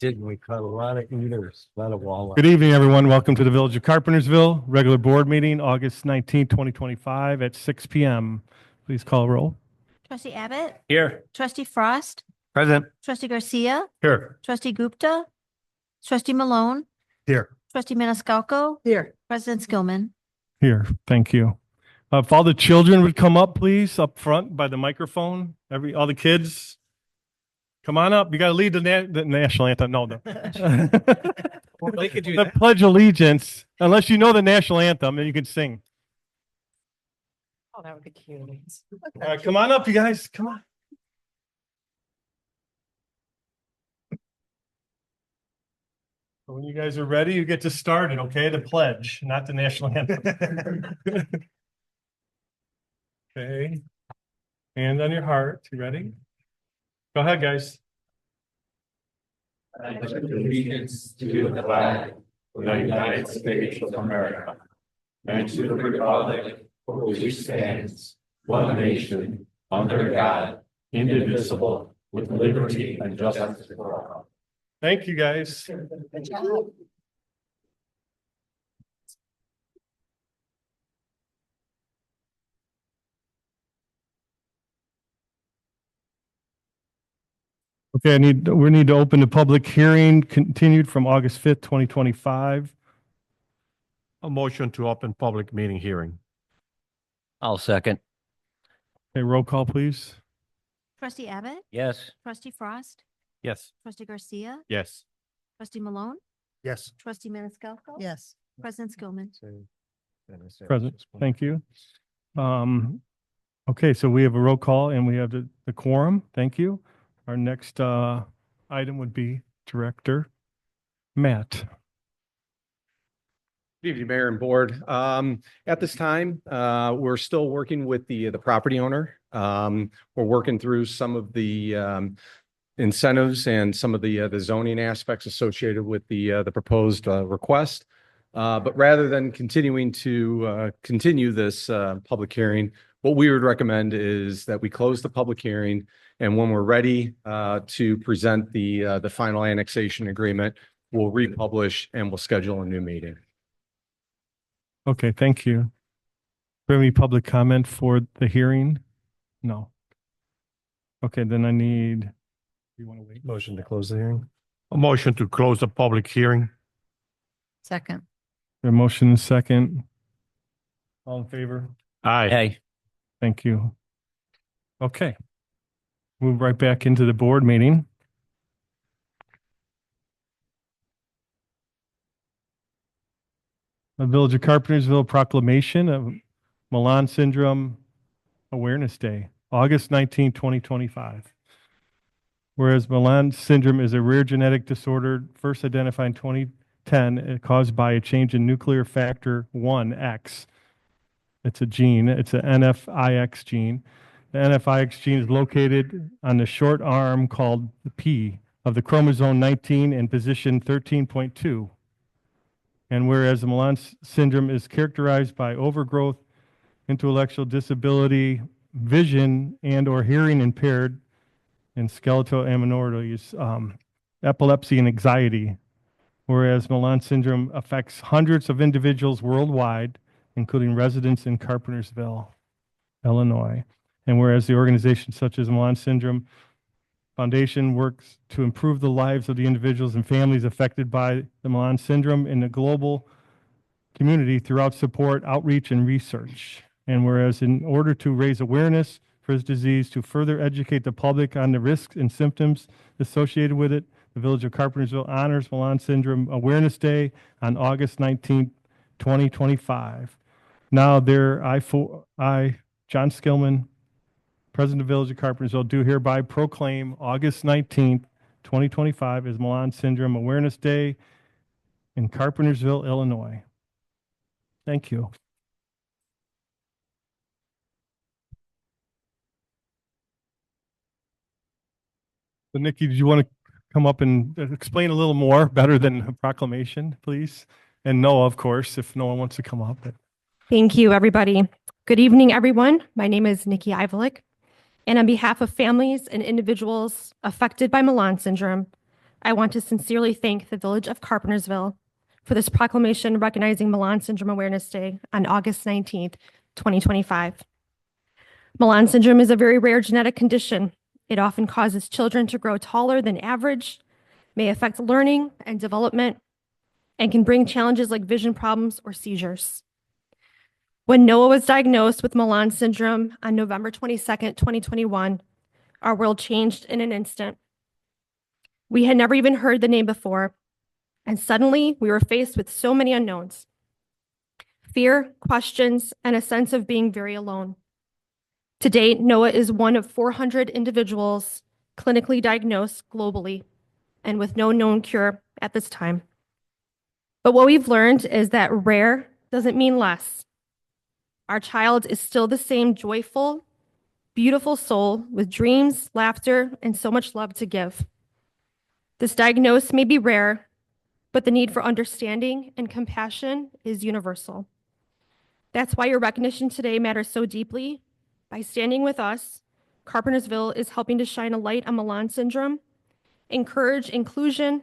Didn't we caught a lot of eaters, a lot of walleye. Good evening, everyone. Welcome to the Village of Carpentersville, regular board meeting, August 19, 2025 at 6 p.m. Please call roll. Trustee Abbott, Here. Trustee Frost, Present. Trustee Garcia, Here. Trustee Gupta, Trustee Malone, Here. Trustee Maniscalco, Here. President Skillman. Here, thank you. If all the children would come up, please, up front by the microphone. All the kids, come on up. You got to lead the national anthem. No, They could do the Pledge of Allegiance. Unless you know the national anthem, then you can sing. Oh, that would be cute. All right, come on up, you guys. Come on. When you guys are ready, you get to start it, okay? The pledge, not the national anthem. Okay. Hand on your heart. You ready? Go ahead, guys. I pledge allegiance to the flag of the United States of America and to the republic for which it stands, one nation, under God, indivisible, with liberty and justice for all. Thank you, guys. Good job. Okay, we need to open the public hearing continued from August 5th, 2025. A motion to open public meeting hearing. I'll second. Okay, roll call, please. Trustee Abbott, Yes. Trustee Frost, Yes. Trustee Garcia, Yes. Trustee Malone, Yes. Trustee Maniscalco. Yes. President Skillman. Present. Thank you. Okay, so we have a roll call and we have the quorum. Thank you. Our next item would be Director Matt. Good evening, Mayor and Board. At this time, we're still working with the property owner. We're working through some of the incentives and some of the zoning aspects associated with the proposed request. But rather than continuing to continue this public hearing, what we would recommend is that we close the public hearing, and when we're ready to present the final annexation agreement, we'll republish and we'll schedule a new meeting. Okay, thank you. Do we have any public comment for the hearing? No. Okay, then I need. You want to wait? Motion to close the hearing. A motion to close the public hearing. Second. A motion second. All in favor? Aye. Hey. Thank you. Okay. Move right back into the board meeting. The Village of Carpentersville proclamation of Milan Syndrome Awareness Day, August 19, 2025. Whereas Milan syndrome is a rare genetic disorder first identified in 2010 caused by a change in nuclear factor 1X. It's a gene. It's an NFIX gene. The NFIX gene is located on the short arm called the P of the chromosome 19 and position 13.2. And whereas the Milan syndrome is characterized by overgrowth, intellectual disability, vision and or hearing impaired, and skeletal abnormalities, epilepsy and anxiety. Whereas Milan syndrome affects hundreds of individuals worldwide, including residents in Carpentersville, Illinois. And whereas the organizations such as Milan Syndrome Foundation works to improve the lives of the individuals and families affected by the Milan syndrome in the global community throughout support, outreach, and research. And whereas in order to raise awareness for this disease, to further educate the public on the risks and symptoms associated with it, the Village of Carpentersville honors Milan Syndrome Awareness Day on August 19, 2025. Now, I, John Skillman, President of the Village of Carpentersville, do hereby proclaim August 19th, 2025 as Milan Syndrome Awareness Day in Carpentersville, Illinois. Thank you. So Nikki, did you want to come up and explain a little more better than a proclamation, please? And Noah, of course, if no one wants to come up. Thank you, everybody. Good evening, everyone. My name is Nikki Ivalik, and on behalf of families and individuals affected by Milan syndrome, I want to sincerely thank the Village of Carpentersville for this proclamation recognizing Milan Syndrome Awareness Day on August 19th, 2025. Milan syndrome is a very rare genetic condition. It often causes children to grow taller than average, may affect learning and development, and can bring challenges like vision problems or seizures. When Noah was diagnosed with Milan syndrome on November 22nd, 2021, our world changed in an instant. We had never even heard the name before, and suddenly we were faced with so many unknowns. Fear, questions, and a sense of being very alone. To date, Noah is one of 400 individuals clinically diagnosed globally and with no known cure at this time. But what we've learned is that rare doesn't mean less. Our child is still the same joyful, beautiful soul with dreams, laughter, and so much love to give. This diagnosis may be rare, but the need for understanding and compassion is universal. That's why your recognition today matters so deeply. By standing with us, Carpentersville is helping to shine a light on Milan syndrome, encourage inclusion,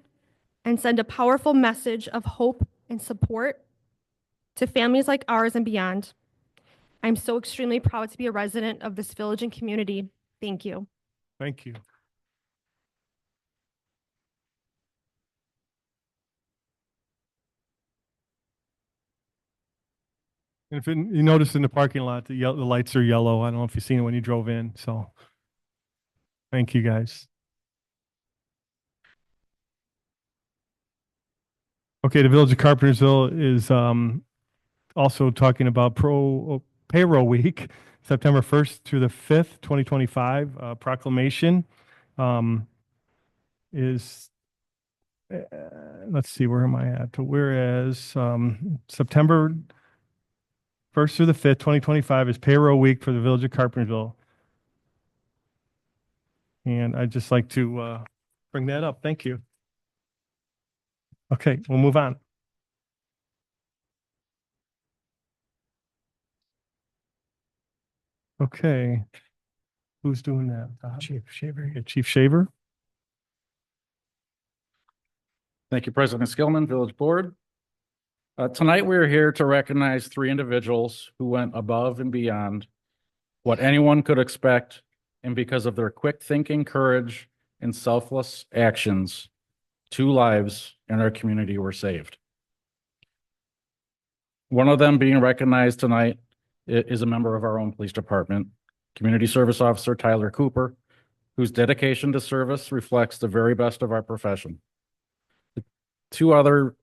and send a powerful message of hope and support to families like ours and beyond. I'm so extremely proud to be a resident of this village and community. Thank you. Thank you. And if you notice in the parking lot, the lights are yellow. I don't know if you've seen it when you drove in, so thank you, guys. Okay, the Village of Carpentersville is also talking about payroll week, September 1st through the 5th, 2025. Proclamation is, let's see, where am I at? Whereas September 1st through the 5th, 2025 is payroll week for the Village of Carpentersville. And I'd just like to bring that up. Thank you. Okay, we'll move on. Okay. Who's doing that? Chief Shaver. Chief Shaver. Thank you, President Skillman, Village Board. Tonight, we are here to recognize 3 individuals who went above and beyond what anyone could expect, and because of their quick thinking, courage, and selfless actions, 2 lives in our community were saved. One of them being recognized tonight is a member of our own police department, Community Service Officer Tyler Cooper, whose dedication to service reflects the very best of our profession. The two others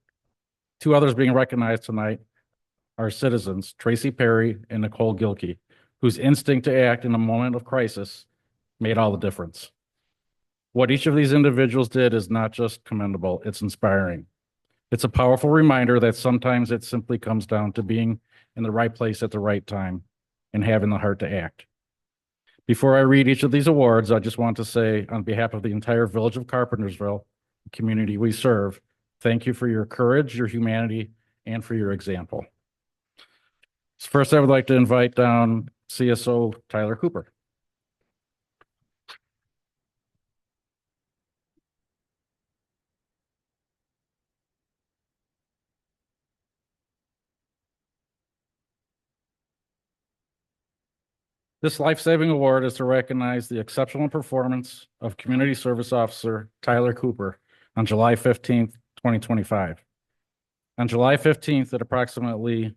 being recognized tonight are citizens, Tracy Perry and Nicole Gilkey, whose instinct to act in a moment of crisis made all the difference. What each of these individuals did is not just commendable, it's inspiring. It's a powerful reminder that sometimes it simply comes down to being in the right place at the right time and having the heart to act. Before I read each of these awards, I just want to say, on behalf of the entire Village of Carpentersville, the community we serve, thank you for your courage, your humanity, and for your example. So first, I would like to invite down CSO Tyler Cooper. This life-saving award is to recognize the exceptional performance of Community Service Officer Tyler Cooper on July 15th, 2025. On July 15th at approximately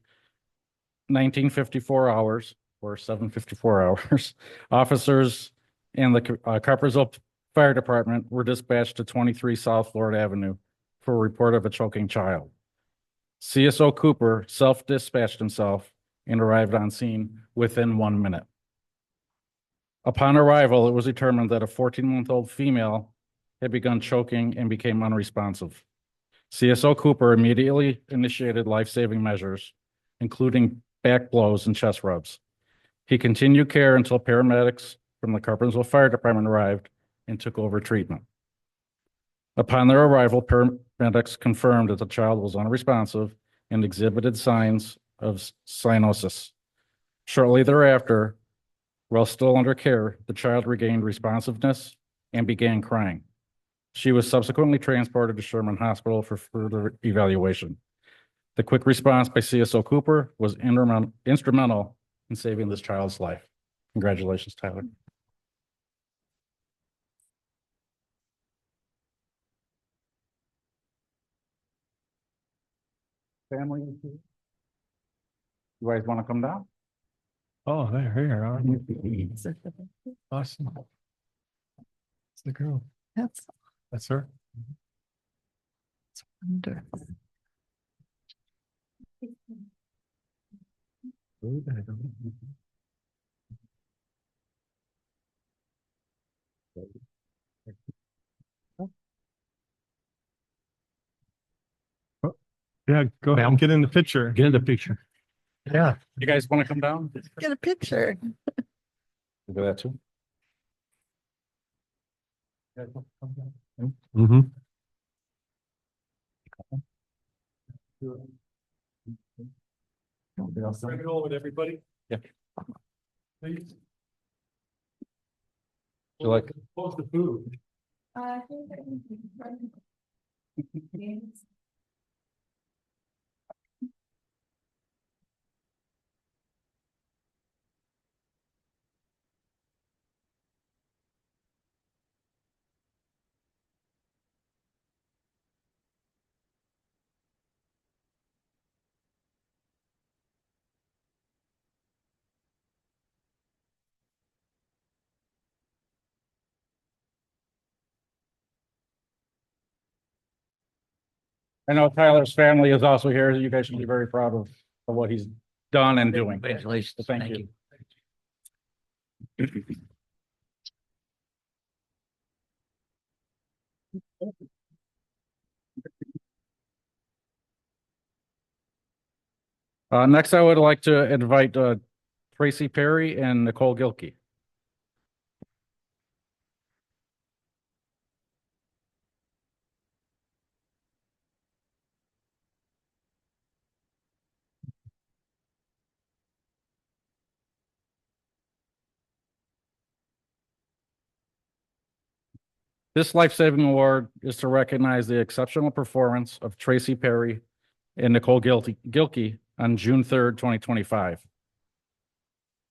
1954 hours, or 7:54 hours, officers and the Carpentersville Fire Department were dispatched to 23 South Florida Avenue for a report of a choking child. CSO Cooper self-dispatched himself and arrived on scene within 1 minute. Upon arrival, it was determined that a 14-month-old female had begun choking and became unresponsive. CSO Cooper immediately initiated life-saving measures, including back blows and chest rubs. He continued care until paramedics from the Carpentersville Fire Department arrived and took over treatment. Upon their arrival, paramedics confirmed that the child was unresponsive and exhibited signs of cyanosis. Shortly thereafter, while still under care, the child regained responsiveness and began crying. She was subsequently transported to Sherman Hospital for further evaluation. The quick response by CSO Cooper was instrumental in saving this child's life. Congratulations, Tyler. Family. You guys want to come down? Oh, they're here. All right. Awesome. It's the girl. That's That's her. wonderful. Yeah, go ahead. Get in the picture. Get in the picture. Yeah. You guys want to come down? Get a picture. Do that too. Mm-hmm. Go with everybody. Yeah. Please. You like- Post the food. I know Tyler's family is also here. You guys should be very proud of what he's done and doing. Congratulations. So thank you. Next, I would like to invite Tracy Perry and Nicole Gilkey. This life-saving award is to recognize the exceptional performance of Tracy Perry and Nicole Gilkey on June 3rd, 2025.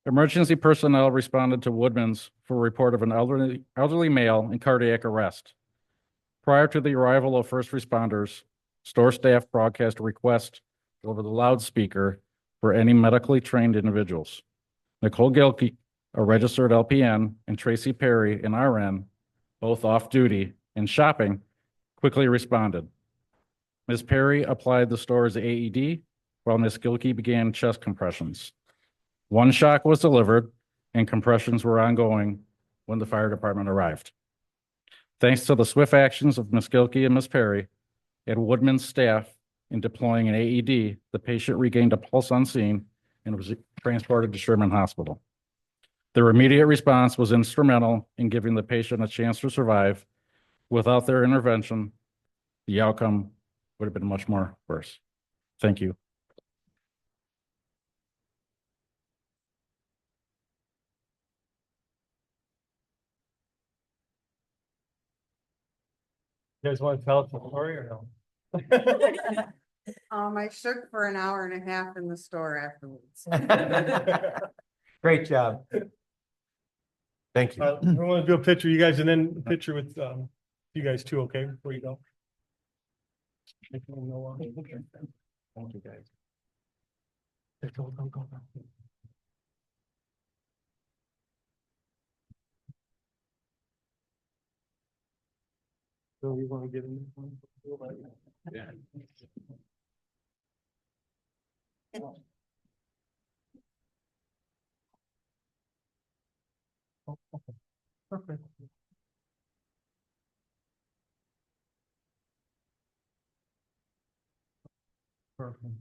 Emergency personnel responded to Woodman's for a report of an elderly male in cardiac arrest. Prior to the arrival of first responders, store staff broadcast a request over the loudspeaker for any medically trained individuals. Nicole Gilkey, a registered LPN, and Tracy Perry, an RN, both off-duty and shopping, quickly responded. Ms. Perry applied the store's AED, while Ms. Gilkey began chest compressions. One shock was delivered, and compressions were ongoing when the fire department arrived. Thanks to the swift actions of Ms. Gilkey and Ms. Perry and Woodman's staff in deploying an AED, the patient regained a pulse on scene and was transported to Sherman Hospital. Their immediate response was instrumental in giving the patient a chance to survive. Without their intervention, the outcome would have been much more worse. Thank you. You guys want to tell us the story or no? I shook for an hour and a half in the store afterwards. Great job. Thank you. We want to do a picture, you guys, and then a picture with you guys too, okay, before you go. Thank you, guys. Go. So you want to get in this one? Yeah. Perfect. Perfect.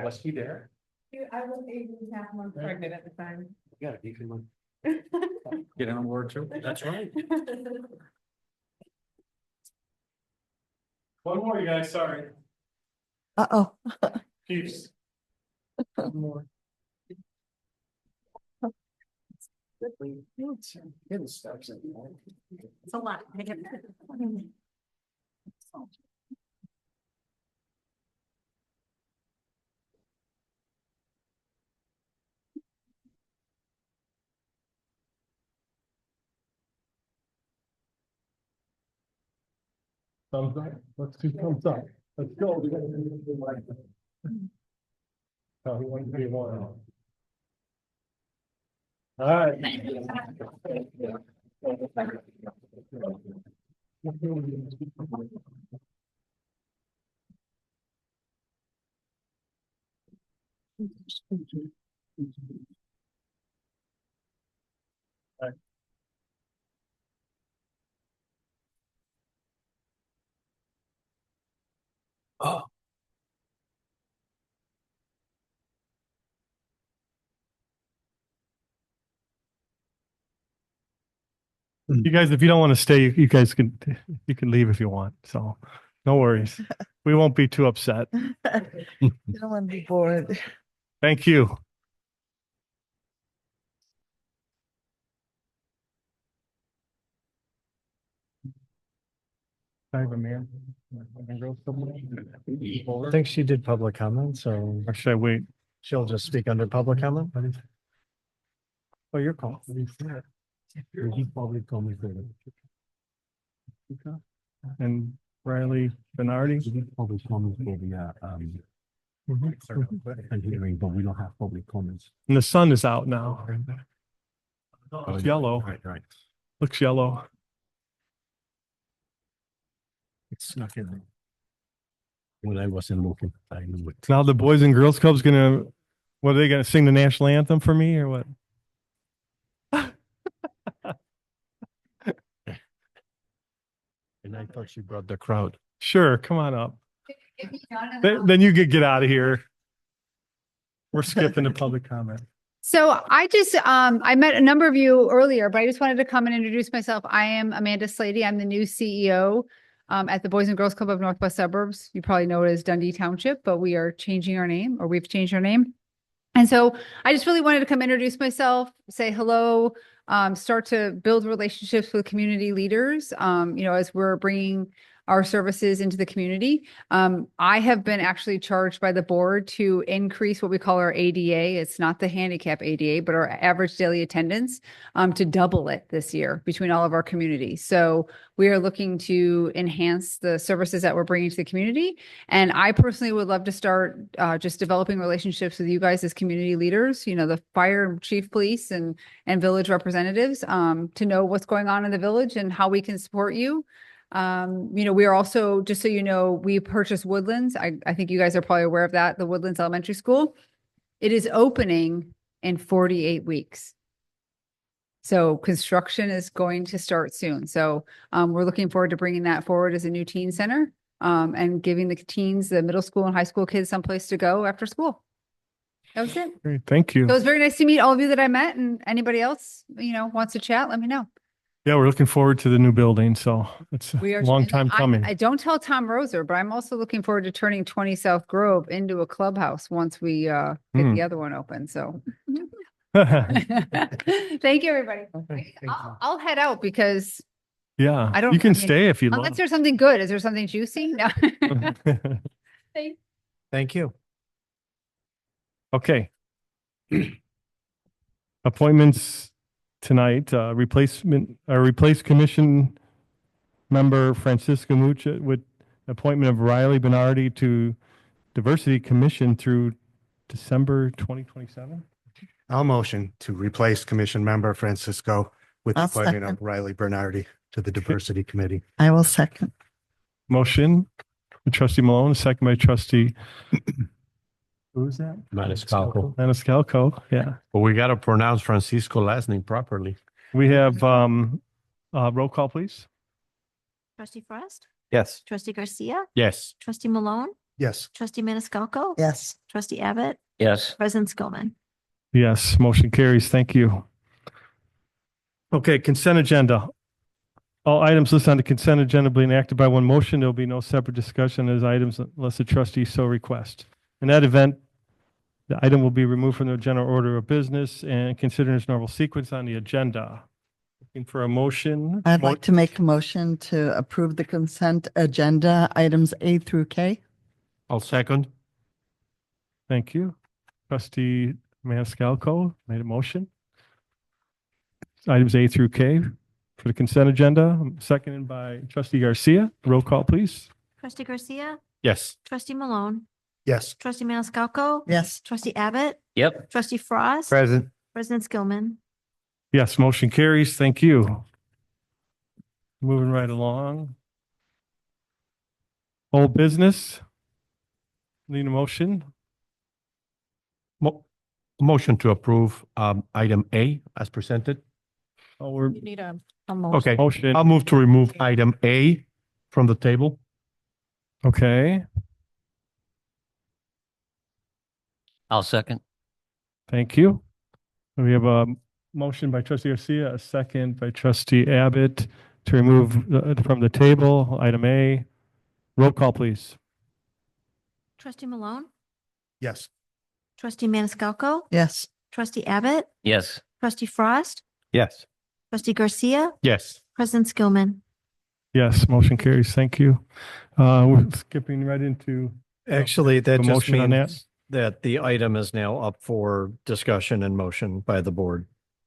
Was he there? I was 8.5 months pregnant at the time. Yeah, he can. Get an award too? That's right. One more, you guys, sorry. Uh-oh. Chiefs. It's a lot. Thumbs up. Let's do thumbs up. Let's go. Oh, 1, 3, 1. All right. Oh. You guys, if you don't want to stay, you guys can, you can leave if you want. So no worries. We won't be too upset. You don't want to be bored. Thank you. I think she did public comment, so Or should I wait? she'll just speak under public comment. Oh, your call. He probably told me And Riley Bernardi. He probably told me for the engineering, but we don't have public comments. And the sun is out now. It's yellow. Right. Looks yellow. It's not in. When I wasn't looking, I knew it. Now the Boys and Girls Club's gonna, what are they gonna sing the national anthem for me or what? And I thought she brought the crowd. Sure, come on up. Then you could get out of here. We're skipping the public comment. So I just, I met a number of you earlier, but I just wanted to come and introduce myself. I am Amanda Slady. I'm the new CEO at the Boys and Girls Club of Northwest Suburbs. You probably know it as Dundee Township, but we are changing our name, or we've changed our name. And so I just really wanted to come introduce myself, say hello, start to build relationships with community leaders, as we're bringing our services into the community. I have been actually charged by the board to increase what we call our ADA. It's not the handicap ADA, but our average daily attendance, to double it this year between all of our communities. So we are looking to enhance the services that we're bringing to the community. And I personally would love to start just developing relationships with you guys as community leaders, the fire and chief police and village representatives, to know what's going on in the village and how we can support you. We are also, just so you know, we purchased Woodlands. I think you guys are probably aware of that, the Woodlands Elementary School. It is opening in 48 weeks. So construction is going to start soon. So we're looking forward to bringing that forward as a new teen center, and giving the teens, the middle school and high school kids, someplace to go after school. That was it. Great, thank you. So it was very nice to meet all of you that I met, and anybody else, wants to chat, let me know. Yeah, we're looking forward to the new building, so it's a We are long time coming. I don't tell Tom Roser, but I'm also looking forward to turning 20 South Grove into a clubhouse once we get the other one open. So thank you, everybody. I'll head out because Yeah, I don't- you can I mean, stay if you unless love. there's something good. Is there something juicy? No. Thank you. Okay. Appointments tonight, replace commission member Francisca Mucha with appointment of Riley Bernardi to Diversity Commission through December 2027. I'll motion to replace Commission Member Francisco with the I'll appointment of second. Riley Bernardi to the Diversity Committee. I will second. Motion, by trustee Malone, second by trustee. Who's that? Maniscalco. Maniscalco, yeah. But we got to pronounce Francisco last name properly. We have, roll call, please. Trustee Frost, Yes. trustee Garcia, Yes. trustee Malone, Yes. trustee Maniscalco. Yes. Trustee Abbott, Yes. President Skillman. Yes, motion carries. Thank you. Okay, consent agenda. All items listed on the consent agenda being enacted by one motion, there will be no separate discussion as items unless the trustee so request. In that event, the item will be removed from the general order of business and considered in its normal sequence on the agenda. Looking for a motion. I'd like to make a motion to approve the consent agenda, items A through K. I'll second. Thank you. Trustee Maniscalco made a motion. Items A through K for the consent agenda, seconded by Trustee Garcia. Roll call, please. Trustee Garcia, Yes. trustee Malone, Yes. trustee Maniscalco, Yes. trustee Abbott, Yep. trustee Frost, Present. President Skillman. Yes, motion carries. Thank you. Moving right along. Old business. Need a motion? Motion to approve item A as presented. Oh, we're You need a motion. Okay, motion. I'll move to remove item A from the table. Okay, I'll second. thank you. We have a motion by trustee Garcia, a second by trustee Abbott to remove from the table, item A. Roll call, please. Trustee Malone, Yes. trustee Maniscalco, Yes. trustee Abbott, Yes. trustee Frost, Yes. trustee Garcia, Yes. President Skillman. Yes, motion carries. Thank you. We're skipping right into, Actually, that A just motion on that? means that the item is now up for discussion and motion by the board.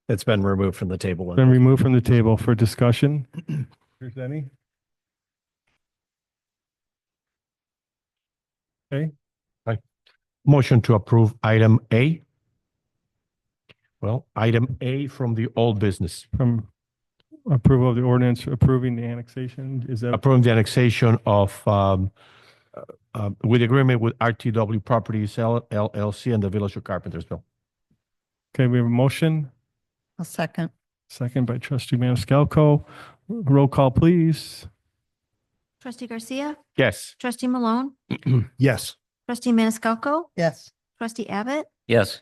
It's been removed from the table. been removed from the table for discussion. If there's any? Okay, Motion to approve item A. Well, item A from the old business. from approval of the ordinance approving the annexation, is that? Approving the annexation of, with agreement with RTW Properties LLC and the Village of Carpentersville. Okay, we have a motion, A second. second by trustee Maniscalco. Roll call, please. Trustee Garcia, Yes. trustee Malone, Yes. trustee Maniscalco, Yes. trustee Abbott, Yes.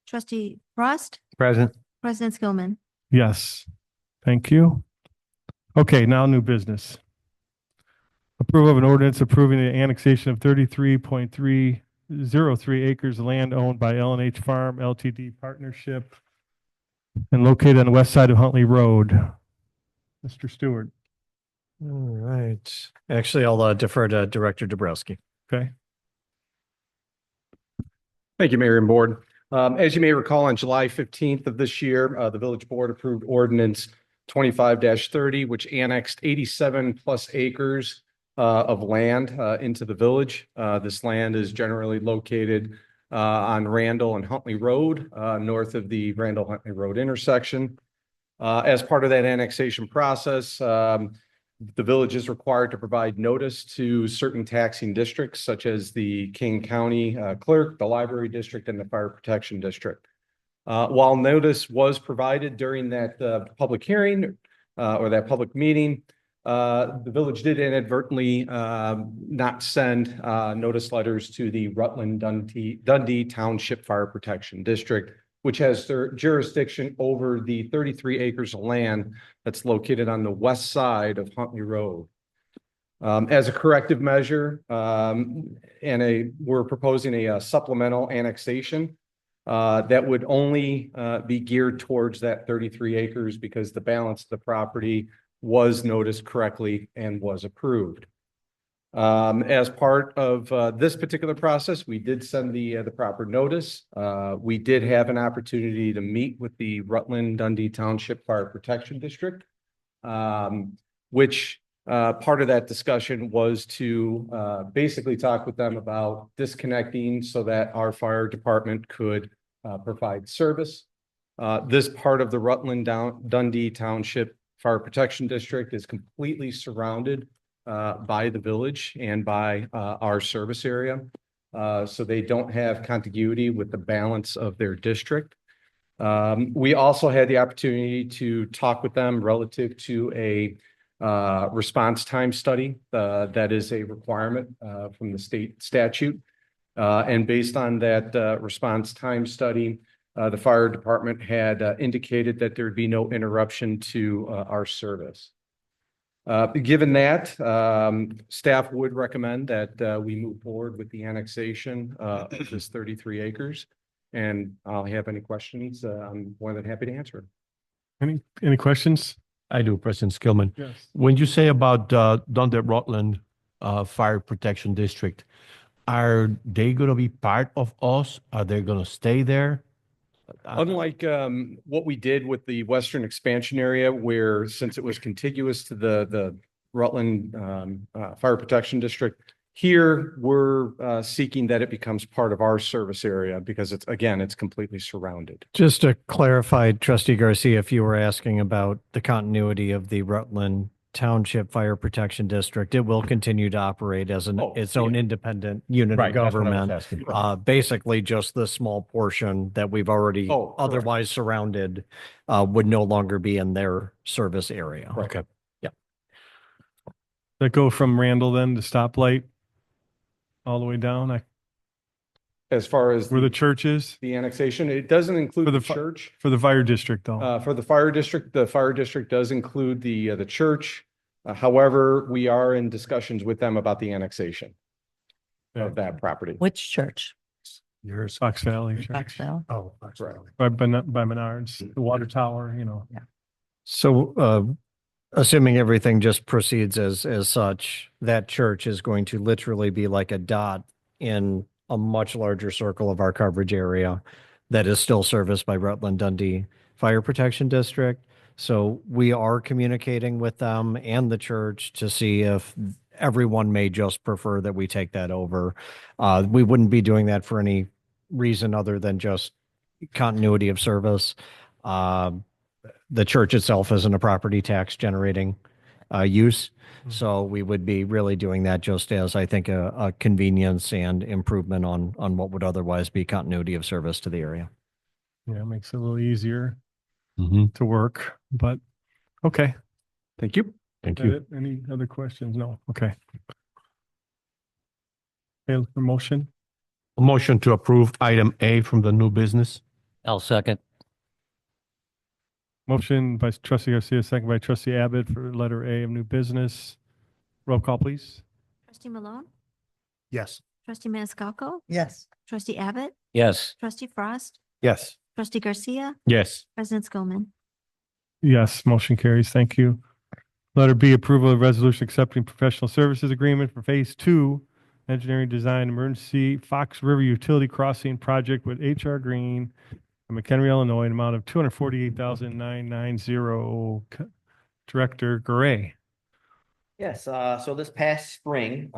trustee Frost, Present. President Skillman. Yes, thank you. Okay, now new business. Approval of an ordinance approving the annexation of 33.303 acres of land owned by L&H Farm LTD Partnership and located on the west side of Huntley Road. Mr. Stewart, All right. Actually, I'll defer to Director Dabrowski. okay? Thank you, Mayor and Board. As you may recall, on July 15th of this year, the village board approved ordinance 25-30, which annexed 87 plus acres of land into the village. This land is generally located on Randall and Huntley Road, north of the Randall-Huntley Road intersection. As part of that annexation process, the village is required to provide notice to certain taxing districts, such as the King County Clerk, the Library District, and the Fire Protection District. While notice was provided during that public hearing or that public meeting, the village did inadvertently not send notice letters to the Rutland-Dundee Township Fire Protection District, which has their jurisdiction over the 33 acres of land that's located on the west side of Huntley Road. As a corrective measure, we're proposing a supplemental annexation that would only be geared towards that 33 acres because the balance of the property was noticed correctly and was approved. As part of this particular process, we did send the proper notice. We did have an opportunity to meet with the Rutland-Dundee Township Fire Protection District, which part of that discussion was to basically talk with them about disconnecting so that our fire department could provide service. This part of the Rutland-Dundee Township Fire Protection District is completely surrounded by the village and by our service area. So they don't have contiguity with the balance of their district. We also had the opportunity to talk with them relative to a response time study that is a requirement from the state statute. And based on that response time study, the fire department had indicated that there'd be no interruption to our service. Given that, staff would recommend that we move forward with the annexation of this 33 acres. And I'll have any questions. I'm more than happy to answer. Any questions? I do, President Skillman. Yes. When you say about Dundet Rutland Fire Protection District, are they going to be part of us? Are they going to stay there? Unlike what we did with the western expansion area, where since it was contiguous to the Rutland Fire Protection District, here we're seeking that it becomes part of our service area because it's completely surrounded. Just to clarify, Trustee Garcia, if you were asking about the continuity of the Rutland Township Fire Protection District, it will continue to operate as its own independent unit of government. Basically, just the small portion that we've already otherwise surrounded would no longer be in their service area. Okay. Yeah. That go from Randall then to Stoplight all the way down? As far as Where the church is? the annexation, it doesn't include the church. For the fire district though? For the fire district does include the church. However, we are in discussions with them about the annexation of that property. Which church? Yours. Fox Valley Church. Fox Valley? Oh, Right. By Menards, the water tower, you know. So, assuming everything just proceeds as such, that church is going to literally be like a dot in a much larger circle of our coverage area that is still serviced by Rutland Dundee Fire Protection District. So we are communicating with them and the church to see if everyone may just prefer that we take that over. We wouldn't be doing that for any reason other than just continuity of service. The church itself isn't a property tax generating use. So we would be really doing that just as, I think, a convenience and improvement on what would otherwise be continuity of service to the area. Yeah, it makes it a little easier Mm-hmm. to work, but okay. Thank you. Thank That you. it? Any other questions? No. Okay. Okay, for motion? A motion to approve item A from the new business. I'll second. Motion by Trustee Garcia, second by Trustee Abbott for letter A of new business. Roll call, please. Trustee Malone, yes. trustee Maniscalco, Yes. trustee Abbott, Yes. trustee Frost, Yes. trustee Garcia, Yes. President Skillman. Yes, motion carries. Thank you. Letter B, approval of resolution accepting professional services agreement for Phase 2 Engineering Design Emergency Fox River Utility Crossing Project with HR Green from McHenry, Illinois, an amount of $248,990. Director Garay. Yes, so this past spring,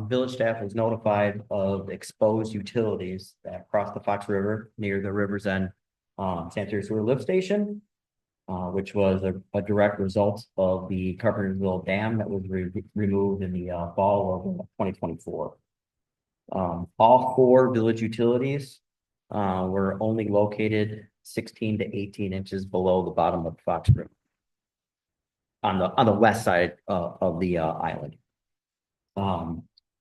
village staff was notified of exposed utilities that cross the Fox River near the River's End sanitary sewer lift station, which was a direct result of the Carpentersville Dam that was removed in the fall of 2024. All 4 village utilities were only located 16 to 18 inches below the bottom of the Fox River on the west side of the island.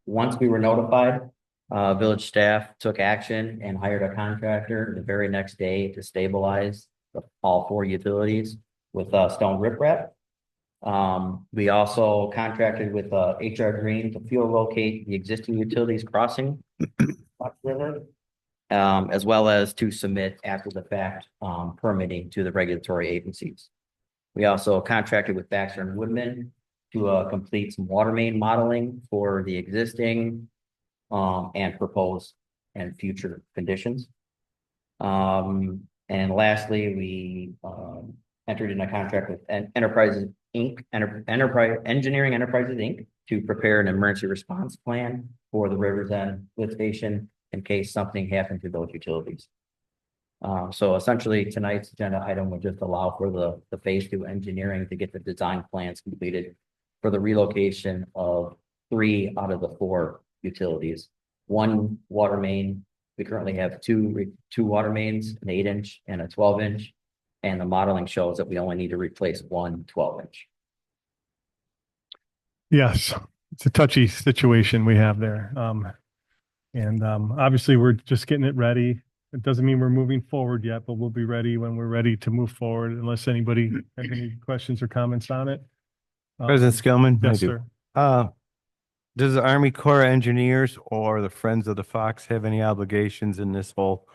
Once we were notified, village staff took action and hired a contractor the very next day to stabilize all 4 utilities with stone riprap. We also contracted with HR Green to field locate the existing utilities crossing Fox River, as well as to submit after the fact permitting to the regulatory agencies. We also contracted with Baxter and Woodman to complete some water main modeling for the existing and proposed and future conditions. And lastly, we entered in a contract with Enterprises Inc., Engineering Enterprises Inc. to prepare an emergency response plan for the River's End lift station in case something happened to those utilities. So essentially tonight's agenda item would just allow for the Phase 2 engineering to get the design plans completed for the relocation of 3 out of the 4 utilities. 1 water main. We currently have two water mains, an 8-inch and a 12-inch, and the modeling shows that we only need to replace 1 12-inch. Yes, it's a touchy situation we have there. And obviously we're just getting it ready. it doesn't mean we're moving forward yet, but we'll be ready when we're ready to move forward unless anybody has any questions or comments on it. President Skillman? I Yes, do. sir. Does the Army Corps of Engineers or the Friends of the Fox have any obligations in this whole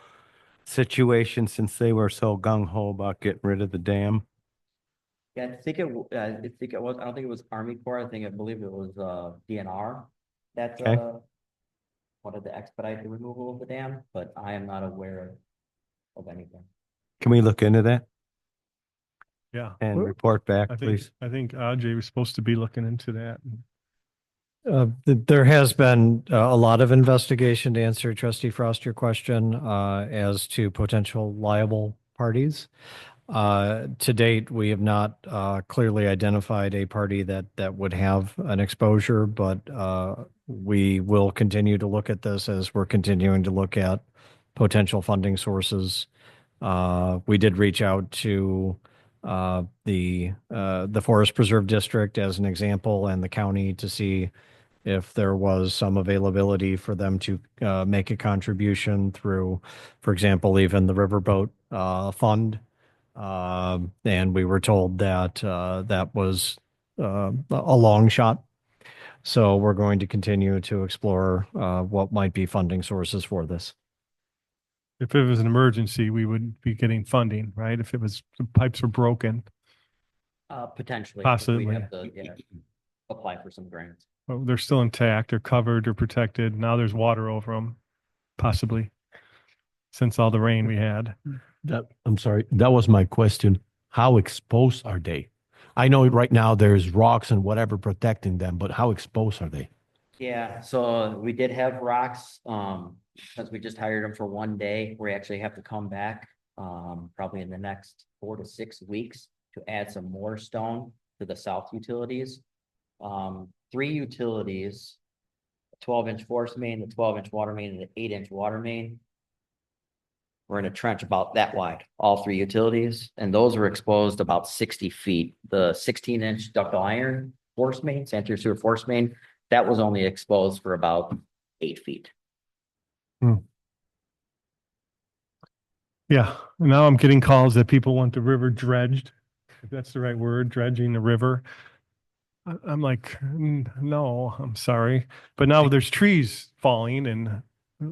situation since they were so gung ho about getting rid of the dam? Yeah, I think it was, I don't think it was Army Corps. I believe it was, DNR that, Okay. wanted to expedite the removal of the dam, but I am not aware of anything. Can we look into that Yeah. and report back, I think, please? I think Ajay was supposed to be looking into that. There has been a lot of investigation, to answer Trustee Frost your question, as to potential liable parties. To date, we have not clearly identified a party that would have an exposure, but we will continue to look at this as we're continuing to look at potential funding sources. We did reach out to the Forest Preserve District as an example and the county to see if there was some availability for them to make a contribution through, for example, even the Riverboat Fund. And we were told that that was a long shot. So we're going to continue to explore what might be funding sources for this. If it was an emergency, we would be getting funding, right? If it was, the pipes were broken, Potentially. Possibly. We'd have to, yeah, apply for some grants. well, they're still intact, they're covered or protected. Now there's water over them, possibly, since all the rain we had. I'm sorry, that was my question. How exposed are they? I know right now there's rocks and whatever protecting them, but how exposed are they? Yeah, so we did have rocks, because we just hired them for one day. We actually have to come back, probably in the next 4 to 6 weeks to add some more stone to the south utilities. 3 utilities, 12-inch force main, the 12-inch water main, and the 8-inch water main. We're in a trench about that wide, all 3 utilities, and those were exposed about 60 feet. The 16-inch ductile iron force main, sanitary sewer force main, that was only exposed for about 8 feet. Yeah, now I'm getting calls that people want the river dredged, if that's the right word, dredging the river. I'm like, no, I'm sorry. But now there's trees falling and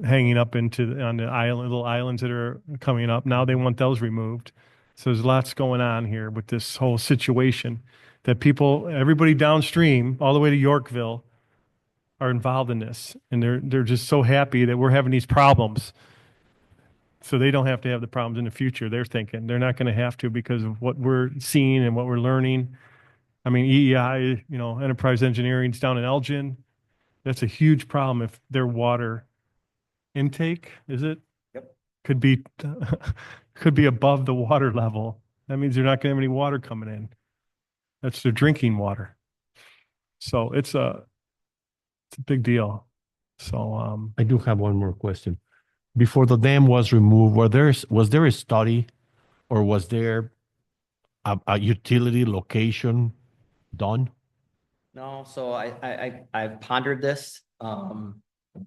hanging up on the island, little islands that are coming up. Now they want those removed. So there's lots going on here with this whole situation that everybody downstream, all the way to Yorkville, are involved in this. And they're just so happy that we're having these problems. So they don't have to have the problems in the future. They're thinking they're not going to have to because of what we're seeing and what we're learning. I mean, EEI, Enterprise Engineering's down in Elgin. That's a huge problem if their water intake, is it? Yep. Could be above the water level. That means they're not going to have any water coming in. That's their drinking water. So it's a big deal. So I do have one more question. Before the dam was removed, was there a study or was there a utility location done? No, so I've pondered this,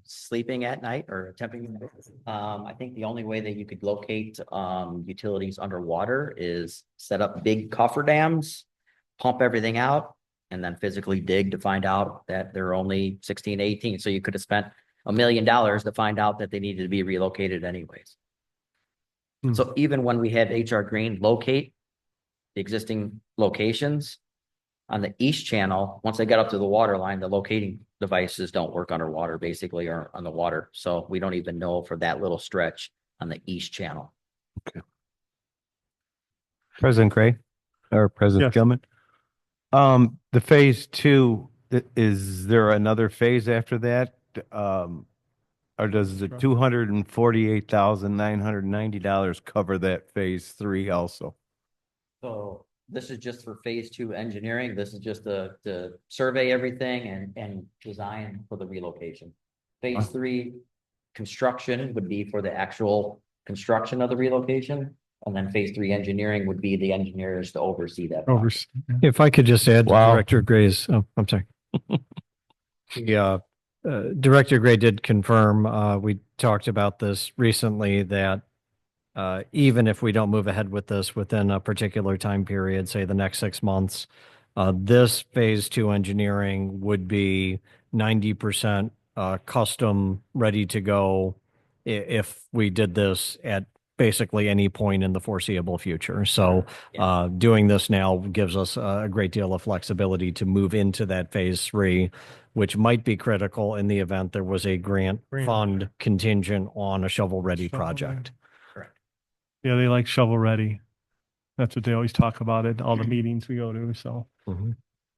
sleeping at night or attempting. I think the only way that you could locate utilities underwater is set up big coffer dams, pump everything out, and then physically dig to find out that they're only 16, 18. So you could have spent $1 million to find out that they needed to be relocated anyways. So even when we had HR Green locate the existing locations on the east channel, once they got up to the water line, the locating devices don't work underwater, basically, or on the water. So we don't even know for that little stretch on the east channel. Okay. President Gray or President Gilman? The phase 2, is there another phase after that? Or does the $248,990 cover that phase 3 also? So this is just for phase 2 engineering. This is just to survey everything and design for the relocation. Phase 3 construction would be for the actual construction of the relocation. And then phase 3 engineering would be the engineers to oversee that. If I could just add to Director Gray's, I'm sorry. Director Gray did confirm, we talked about this recently, that even if we don't move ahead with this within a particular time period, say the next 6 months, this phase two engineering would be 90% custom, ready to go if we did this at basically any point in the foreseeable future. So doing this now gives us a great deal of flexibility to move into that phase three, which might be critical in the event there was a grant fund contingent on a shovel-ready project. Yeah, they like shovel ready. That's what they always talk about at all the meetings we go to. So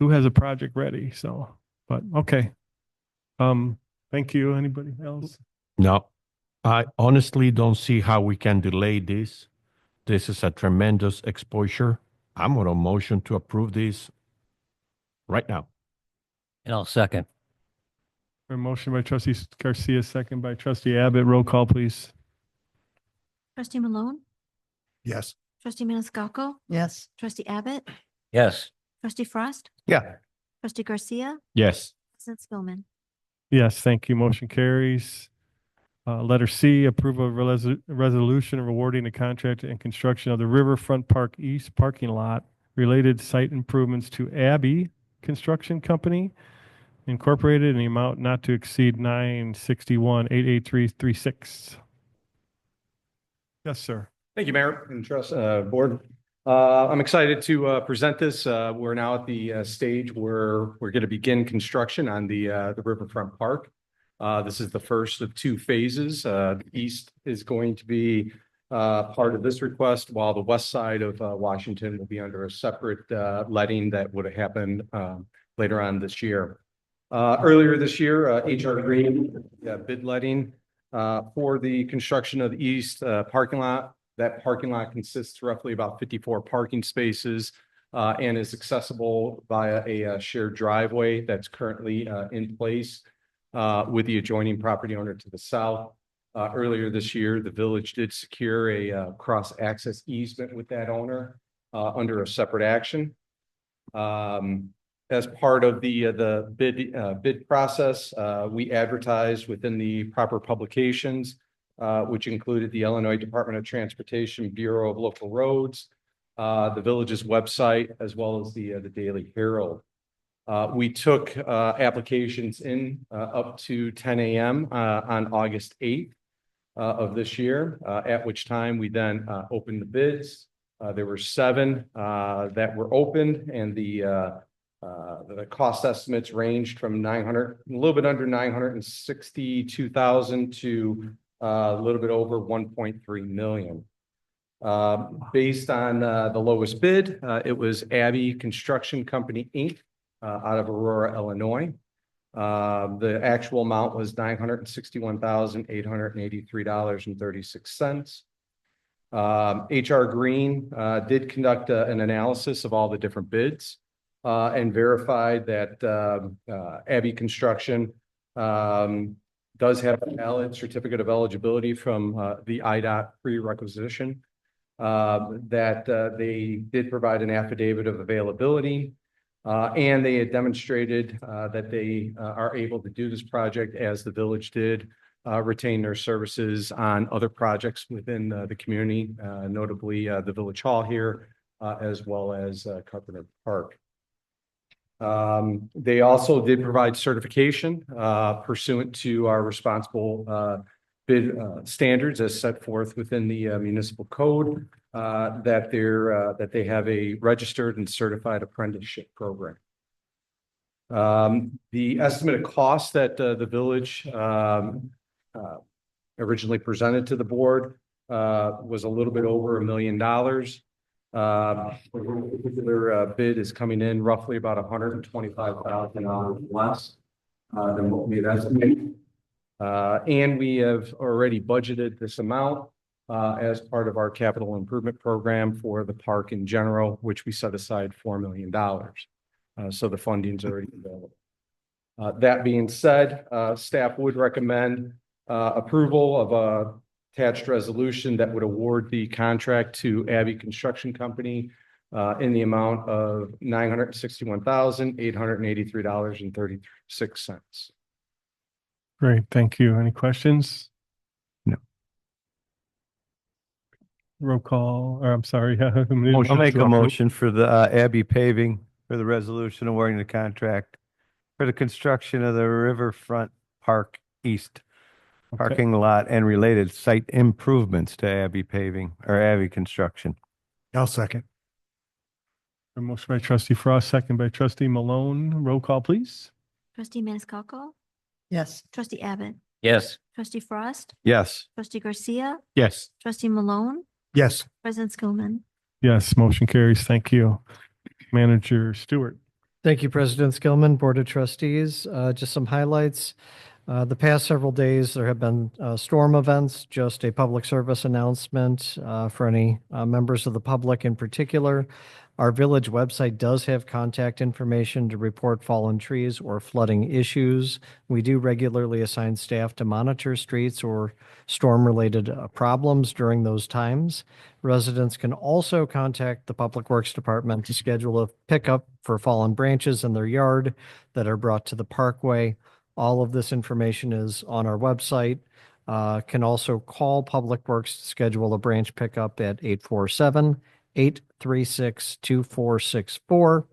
who has a project ready? So, but okay. Thank you. Anybody else? No, I honestly don't see how we can delay this. This is a tremendous exposure. I'm going to motion to approve this right now. And I'll second. A motion by trustee Garcia, second by trustee Abbott. Roll call, please. Trustee Malone, Yes. trustee Maniscalco, Yes. trustee Abbott, Yes. trustee Frost, Yeah. trustee Garcia, Yes. President Spillman. Yes, thank you. Motion carries. Letter C, approval of resolution awarding the contract and construction of the Riverfront Park East parking lot related site improvements to Abbey Construction Company Incorporated in the amount not to exceed 961,883.36. Yes, sir. Thank you, Mayor and board. I'm excited to present this. We're now at the stage where we're going to begin construction on the Riverfront Park. This is the first of two phases. The east is going to be part of this request, while the west side of Washington will be under a separate letting that would happen later on this year. Earlier this year, HR Green bid letting for the construction of the east parking lot. That parking lot consists roughly about 54 parking spaces and is accessible via a shared driveway that's currently in place with the adjoining property owner to the south. Earlier this year, the village did secure a cross-access easement with that owner under a separate action. As part of the bid process, we advertised within the proper publications, which included the Illinois Department of Transportation Bureau of Local Roads, the village's website, as well as the Daily Herald. We took applications in up to 10 a.m. On August 8th of this year, at which time we then opened the bids. There were 7 that were opened, and the cost estimates ranged from a little bit under 962,000 to a little bit over 1.3 million. Based on the lowest bid, it was Abbey Construction Company, Inc., out of Aurora, Illinois. The actual amount was $961,883.36. HR Green did conduct an analysis of all the different bids and verified that Abbey Construction does have a valid certificate of eligibility from the IDOT pre-requisition, that they did provide an affidavit of availability, and they had demonstrated that they are able to do this project as the village did retain their services on other projects within the community, notably the Village Hall here, as well as Carpenter Park. They also did provide certification pursuant to our responsible bid standards as set forth within the municipal code, that they have a registered and certified apprenticeship program. The estimated cost that the village originally presented to the board was a little bit over $1 million. The particular bid is coming in roughly about $125,000 less than what we had estimated. And we have already budgeted this amount as part of our capital improvement program for the park in general, which we set aside $4 million. So the funding's already available. That being said, staff would recommend approval of a attached resolution that would award the contract to Abbey Construction Company in the amount of $961,883.36. Great, thank you. Any questions? No. Roll call, or I'm sorry. I'll make a motion for the Abbey paving for the resolution awarding the contract for the construction of the Riverfront Park East parking lot and related site improvements to Abbey paving or Abbey construction. I'll second. A motion by trustee Frost, second by trustee Malone. Roll call, please. Trustee Maniscalco, Yes. trustee Abbott, Yes. trustee Frost, Yes. trustee Garcia, Yes. trustee Malone, Yes. President Skillman. Yes, motion carries. Thank you. Manager Stewart. Thank you, President Skillman, Board of Trustees. Just some highlights. The past several days, there have been storm events, just a public service announcement for any members of the public in particular. Our village website does have contact information to report fallen trees or flooding issues. We do regularly assign staff to monitor streets or storm-related problems during those times. Residents can also contact the Public Works Department to schedule a pickup for fallen branches in their yard that are brought to the parkway. All of this information is on our website. Can also call Public Works to schedule a branch pickup at 847-836-2464.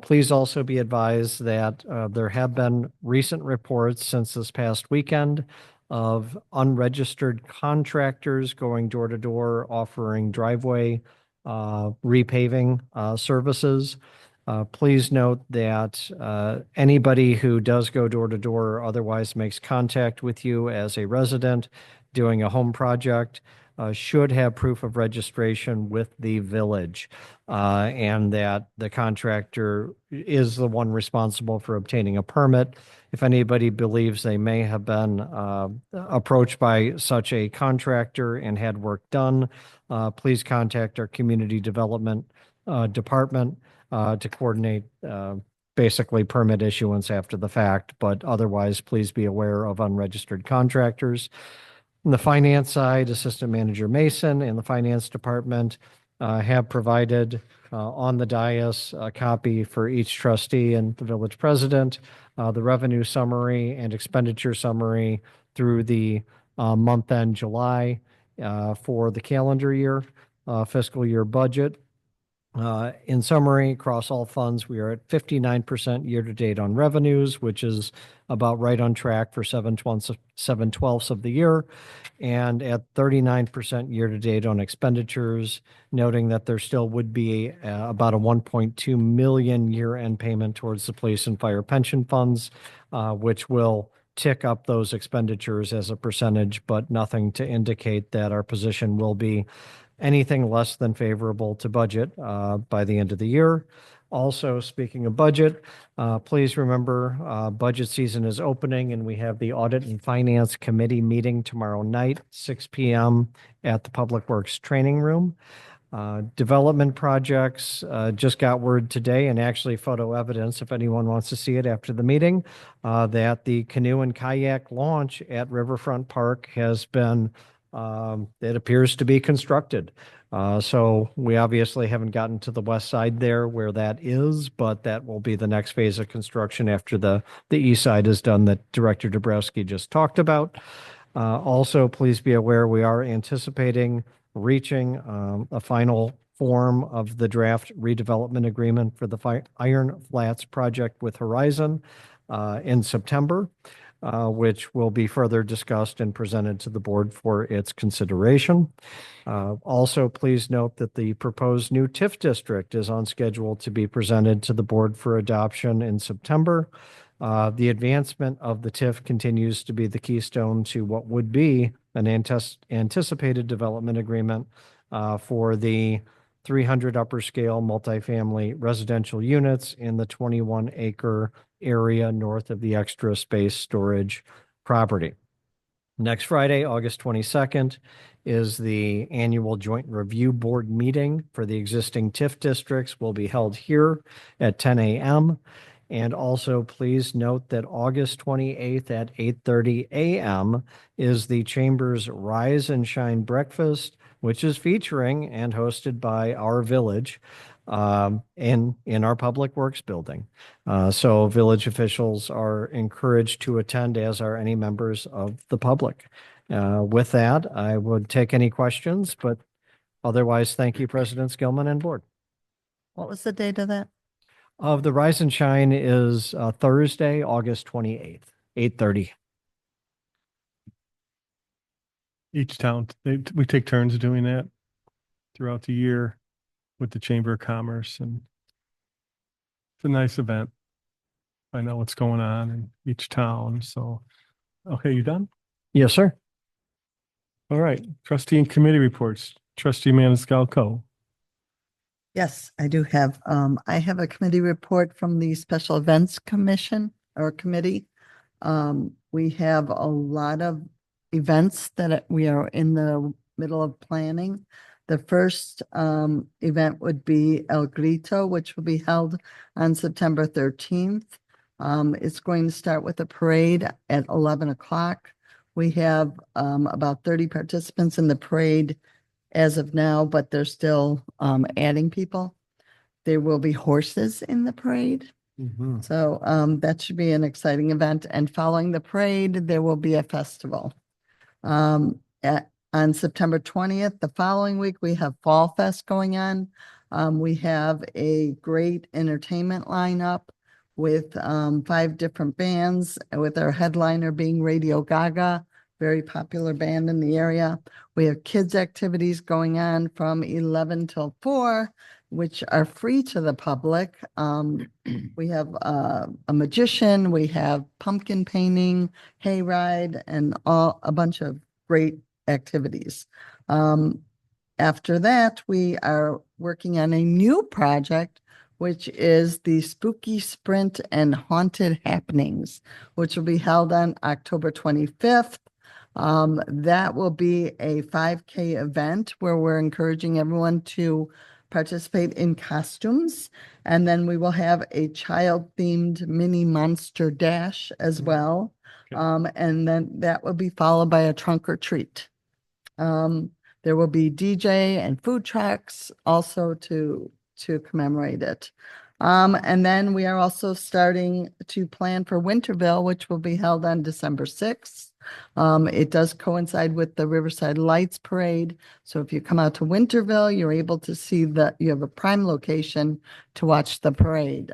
Please also be advised that there have been recent reports since this past weekend of unregistered contractors going door to door offering driveway repaving services. Please note that anybody who does go door to door or otherwise makes contact with you as a resident doing a home project should have proof of registration with the village, and that the contractor is the one responsible for obtaining a permit. If anybody believes they may have been approached by such a contractor and had work done, please contact our community development department to coordinate basically permit issuance after the fact, but otherwise, please be aware of unregistered contractors. On the finance side, Assistant Manager Mason and the Finance Department have provided on the dais a copy for each trustee and the village president, the revenue summary and expenditure summary through the month end July for the calendar year, fiscal year budget. In summary, across all funds, we are at 59% year-to-date on revenues, which is about right on track for 7/12 of the year, and at 39% year-to-date on expenditures, noting that there still would be about a 1.2 million year-end payment towards the police and fire pension funds, which will tick up those expenditures as a percentage, but nothing to indicate that our position will be anything less than favorable to budget by the end of the year. Also, speaking of budget, please remember budget season is opening and we have the Audit and Finance Committee meeting tomorrow night, 6 p.m. at the Public Works Training Room. Development projects, just got word today and actually photo evidence, if anyone wants to see it after the meeting, that the canoe and kayak launch at Riverfront Park has been it appears to be constructed. So we obviously haven't gotten to the west side there where that is, but that will be the next phase of construction after the east side is done that Director Dabrowski just talked about. Also, please be aware we are anticipating reaching a final form of the draft redevelopment agreement for the Iron Flats project with Horizon in September. Which will be further discussed and presented to the board for its consideration. Also, please note that the proposed new TIF district is on schedule to be presented to the board for adoption in September. The advancement of the TIF continues to be the keystone to what would be an anticipated development agreement for the 300 upper scale multifamily residential units in the 21-acre area north of the extra space storage property. Next Friday, August 22nd, is the annual joint review board meeting for the existing TIF districts will be held here at 10 a.m. And also please note that August 28th at 8:30 a.m. is the Chamber's Rise and Shine Breakfast, which is featuring and hosted by our village in our Public Works building. So village officials are encouraged to attend, as are any members of the public. With that, I would take any questions, but Otherwise, thank you, President Skillman and board. What was the date of that? Of the Rise and Shine is Thursday, August 28th, 8:30. Each town, we take turns doing that throughout the year with the Chamber of Commerce, and it's a nice event. I know what's going on in each town, so, okay, you done? Yes, sir. All right, trustee and committee reports. Trustee Maniscalco. Yes, I do have, I have a committee report from the Special Events Commission or Committee. We have a lot of events that we are in the middle of planning. The first event would be El Grito, which will be held on September 13th. It's going to start with a parade at 11 o'clock. We have about 30 participants in the parade as of now, but they're still adding people. There will be horses in the parade. So that should be an exciting event. And following the parade, there will be a festival. On September 20th, the following week, we have Fall Fest going on. We have a great entertainment lineup with 5 different bands, with our headliner being Radio Gaga, very popular band in the area. We have kids activities going on from 11 till 4, which are free to the public. We have a magician, we have pumpkin painting, hayride, and a bunch of great activities. After that, we are working on a new project, which is the Spooky Sprint and Haunted Happenings, which will be held on October 25th. That will be a 5K event where we're encouraging everyone to participate in costumes. And then we will have a child-themed mini monster dash as well. And then that will be followed by a trunk or treat. There will be DJ and food trucks also to commemorate it. And then we are also starting to plan for Winterville, which will be held on December 6th. It does coincide with the Riverside Lights Parade. So if you come out to Winterville, you're able to see that you have a prime location to watch the parade.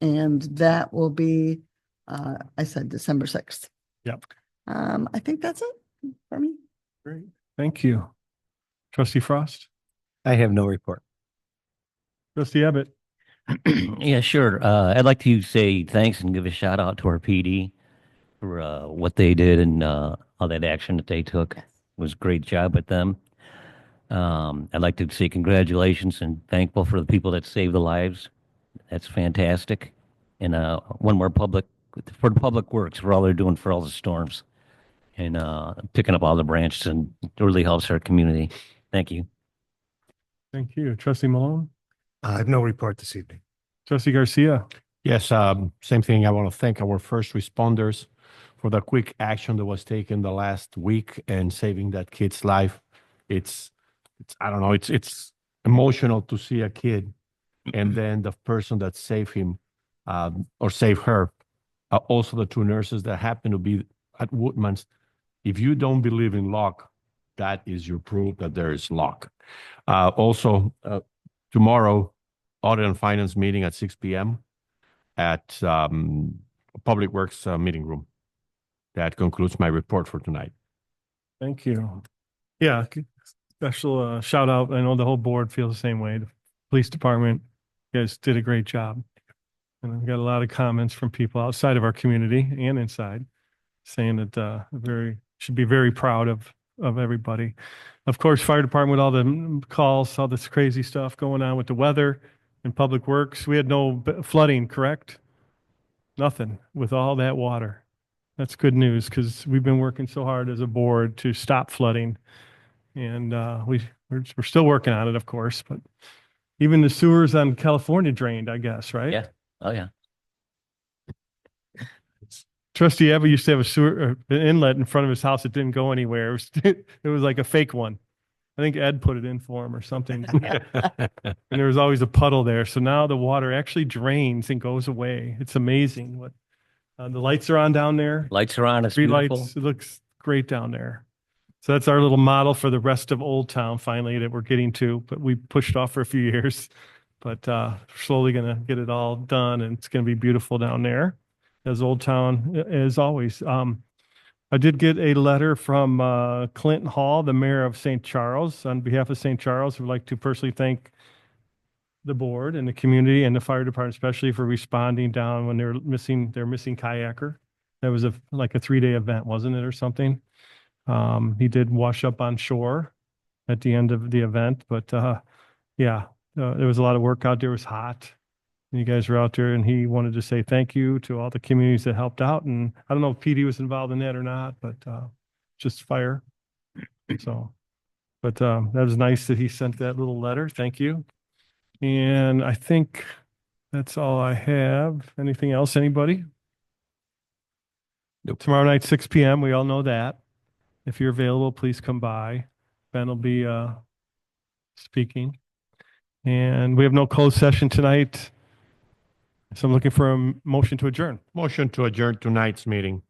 And that will be, I said December 6th. Yep. I think that's it for me. Great. Thank you. Trustee Frost? I have no report. Trustee Abbott? Yeah, sure. I'd like to say thanks and give a shout out to our PD for what they did and all that action that they took. It was a great job with them. I'd like to say congratulations and thankful for the people that saved the lives. That's fantastic. And one more for the public works for all they're doing for all the storms and picking up all the branches, and it really helps our community. Thank you. Thank you. Trustee Malone? I have no report this evening. Trustee Garcia? Yes, same thing. I want to thank our first responders for the quick action that was taken the last week and saving that kid's life. It's I don't know, it's emotional to see a kid and then the person that saved him or saved her. Also the 2 nurses that happen to be at Woodman's. If you don't believe in luck, that is your proof that there is luck. Also, tomorrow, Audit and Finance meeting at 6 p.m. at Public Works meeting room. That concludes my report for tonight. Thank you. Yeah, special shout out. I know the whole board feels the same way. The police department, you guys did a great job. And I've got a lot of comments from people outside of our community and inside saying that should be very proud of everybody. Of course, fire department with all the calls, all this crazy stuff going on with the weather and public works. We had no flooding, correct? Nothing with all that water. That's good news because we've been working so hard as a board to stop flooding. And we're still working on it, of course, but even the sewers on California drained, I guess, right? Yeah. Oh, yeah. Trustee Eva used to have a sewer, an inlet in front of his house that didn't go anywhere. It was like a fake one. I think Ed put it in for him or something. And there was always a puddle there. So now the water actually drains and goes away. It's amazing what the lights are on down there. Lights are on. It's Street beautiful. lights. It looks great down there. So that's our little model for the rest of Old Town finally that we're getting to, but we pushed off for a few years. But slowly going to get it all done, and it's going to be beautiful down there, as Old Town as always. I did get a letter from Clinton Hall, the mayor of St. Charles. On behalf of St. Charles, we'd like to personally thank the board and the community and the fire department, especially for responding down when they're missing kayaker. That was like a 3-day event, wasn't it, or something? He did wash up on shore at the end of the event, but there was a lot of work out there. It was hot. And you guys were out there, and he wanted to say thank you to all the communities that helped out. And I don't know if PD was involved in that or not, but just fire. So, but that was nice that he sent that little letter. Thank you. And I think that's all I have. Anything else, anybody? Nope. Tomorrow night, 6 p.m. We all know that. If you're available, please come by. Ben will be speaking. And we have no closed session tonight. So I'm looking for a motion to adjourn. Motion to adjourn tonight's meeting.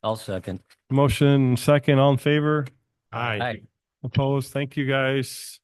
I'll second. Motion second, all in favor? Aye. Aye. Opposed? Thank you, guys.